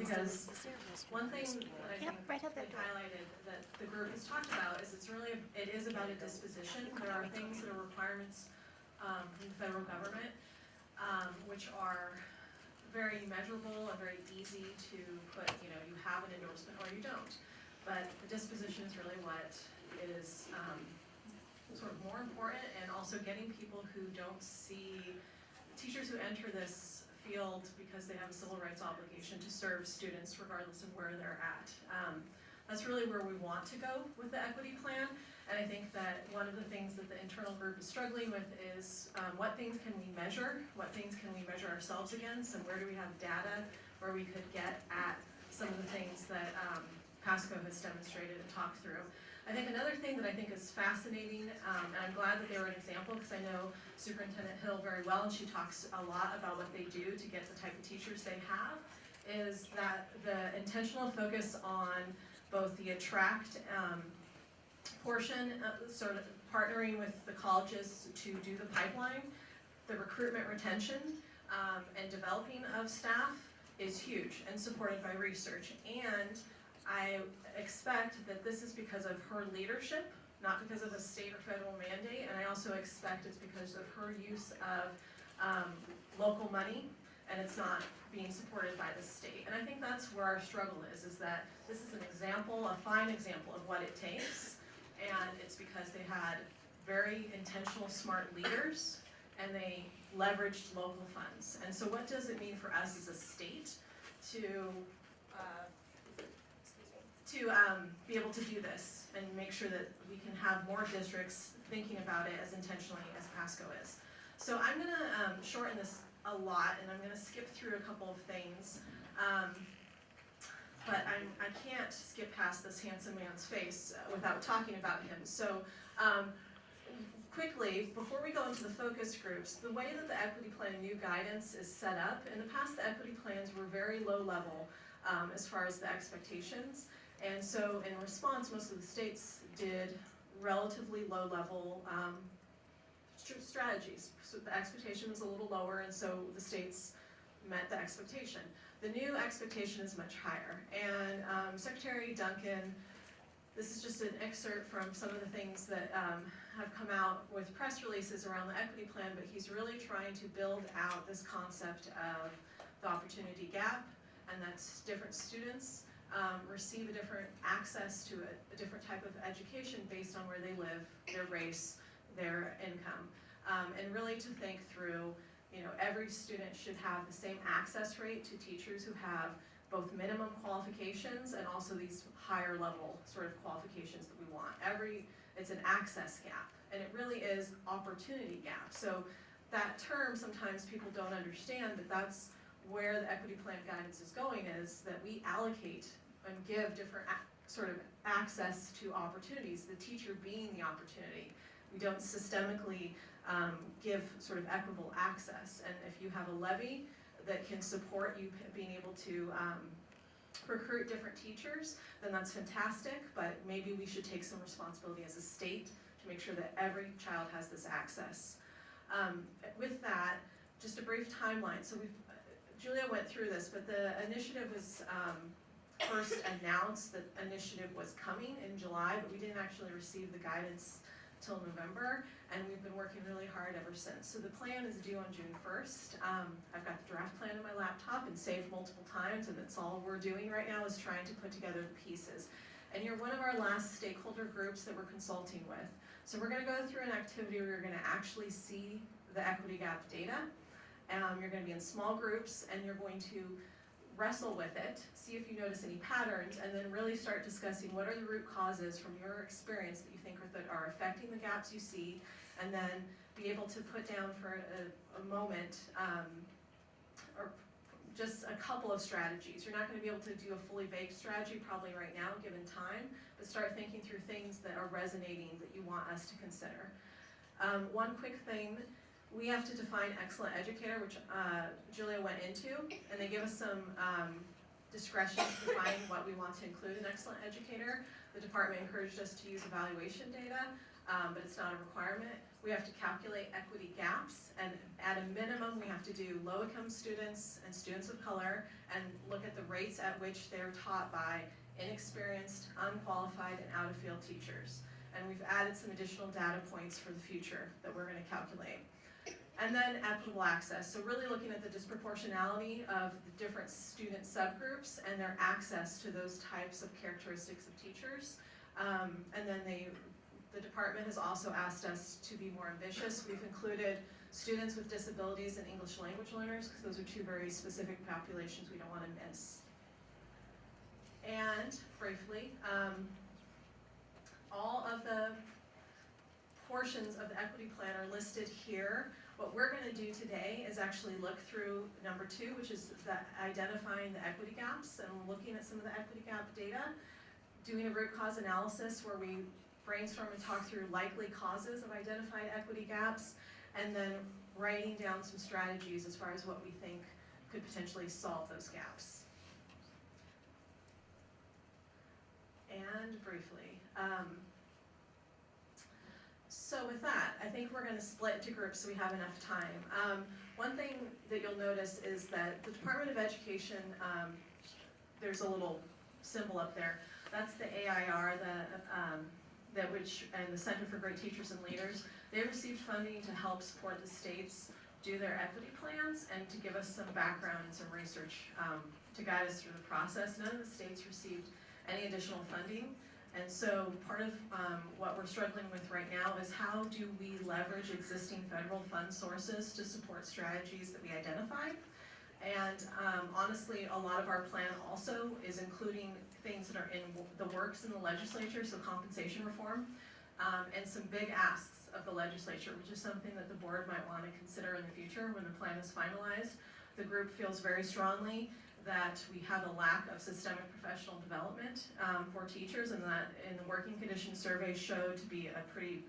because one thing that I think they highlighted that the group has talked about is it is about a disposition. There are things that are requirements from the federal government, which are very measurable and very easy to put, you have an endorsement or you don't. But the disposition is really what is sort of more important, and also getting people who don't see, teachers who enter this field because they have a civil rights obligation to serve students regardless of where they're at. That's really where we want to go with the equity plan, and I think that one of the things that the internal group is struggling with is what things can we measure, what things can we measure ourselves against, and where do we have data where we could get at some of the things that Pasco has demonstrated and talked through. I think another thing that I think is fascinating, and I'm glad that they were an example because I know Superintendent Hill very well, and she talks a lot about what they do to get the type of teachers they have, is that the intentional focus on both the attract portion, sort of partnering with the colleges to do the pipeline, the recruitment, retention, and developing of staff is huge and supported by research. And I expect that this is because of her leadership, not because of a state or federal mandate, and I also expect it's because of her use of local money, and it's not being supported by the state. And I think that's where our struggle is that this is an example, a fine example of what it takes, and it's because they had very intentional, smart leaders, and they leveraged local funds. And so what does it mean for us as a state to be able to do this and make sure that we can have more districts thinking about it as intentionally as Pasco is. So I'm going to shorten this a lot, and I'm going to skip through a couple of things, but I can't skip past this handsome man's face without talking about him. So quickly, before we go into the focus groups, the way that the equity plan new guidance is set up, in the past the equity plans were very low level as far as the expectations. And so in response, most of the states did relatively low level strategies. So the expectation was a little lower, and so the states met the expectation. The new expectation is much higher. And Secretary Duncan, this is just an excerpt from some of the things that have come out with press releases around the equity plan, but he's really trying to build out this concept of the opportunity gap, and that's different students receive a different access to a different type of education based on where they live, their race, their income, and really to think through, every student should have the same access rate to teachers who have both minimum qualifications and also these higher level sort of qualifications that we want. It's an access gap, and it really is opportunity gap. So that term, sometimes people don't understand, but that's where the equity plan guidance is going, is that we allocate and give different sort of access to opportunities, the teacher being the opportunity. We don't systemically give sort of equitable access. And if you have a levy that can support you being able to recruit different teachers, then that's fantastic, but maybe we should take some responsibility as a state to make sure that every child has this access. With that, just a brief timeline. So Julia went through this, but the initiative was first announced that initiative was coming in July, but we didn't actually receive the guidance till November, and we've been working really hard ever since. So the plan is due on June 1st. I've got the draft plan in my laptop and saved multiple times, and that's all we're doing right now is trying to put together the pieces. And you're one of our last stakeholder groups that we're consulting with. So we're going to go through an activity where you're going to actually see the equity gap data. You're going to be in small groups, and you're going to wrestle with it, see if you notice any patterns, and then really start discussing what are the root causes from your experience that you think are affecting the gaps you see, and then be able to put down for a moment or just a couple of strategies. You're not going to be able to do a fully baked strategy probably right now given time, but start thinking through things that are resonating that you want us to consider. One quick thing, we have to define excellent educator, which Julia went into, and they give us some discretion to define what we want to include in excellent educator. The department encouraged us to use evaluation data. but it's not a requirement. We have to calculate equity gaps, and at a minimum, we have to do low-income students and students of color and look at the rates at which they're taught by inexperienced, unqualified, and out-of-field teachers. And we've added some additional data points for the future that we're going to calculate. And then equitable access, so really looking at the disproportionality of the different student subgroups and their access to those types of characteristics of teachers. And then the department has also asked us to be more ambitious. We've included students with disabilities and English language learners, because those are two very specific populations we don't want to miss. And briefly, all of the portions of the equity plan are listed here. What we're going to do today is actually look through number 2, which is identifying the equity gaps and looking at some of the equity gap data, doing a root cause analysis where we brainstorm and talk through likely causes of identified equity gaps, and then writing down some strategies as far as what we think could potentially solve those gaps. And briefly, so with that, I think we're going to split into groups so we have enough time. One thing that you'll notice is that the Department of Education, there's a little symbol up there. That's the AIR, and the Center for Great Teachers and Leaders. They received funding to help support the states do their equity plans and to give us some background and some research to guide us through the process. None of the states received any additional funding. And so part of what we're struggling with right now is how do we leverage existing federal fund sources to support strategies that we identified. And honestly, a lot of our plan also is including things that are in the works in the legislature, so compensation reform, and some big asks of the legislature, which is something that the board might want to consider in the future when the plan is finalized. The group feels very strongly that we have a lack of systemic professional development for teachers, and that in the working conditions survey showed to be a pretty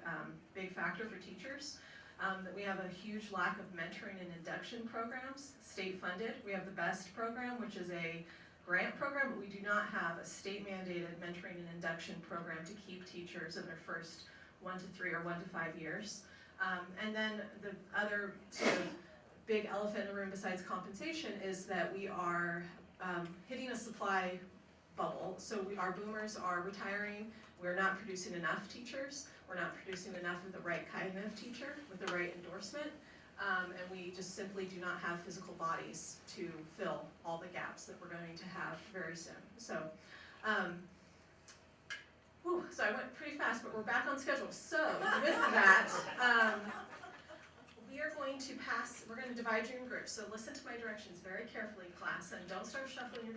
big factor for teachers. That we have a huge lack of mentoring and induction programs, state funded. We have the BEST program, which is a grant program, but we do not have a state mandated mentoring and induction program to keep teachers in their first 1 to 3 or 1 to 5 years. And then the other sort of big elephant in the room besides compensation is that we are hitting a supply bubble. So our boomers are retiring. We're not producing enough teachers. We're not producing enough of the right kind of teacher with the right endorsement. And we just simply do not have physical bodies to fill all the gaps that we're going to have very soon. So, so I went pretty fast, but we're back on schedule. So with that, we are going to divide you in groups. So listen to my directions very carefully, class, and don't start shuffling your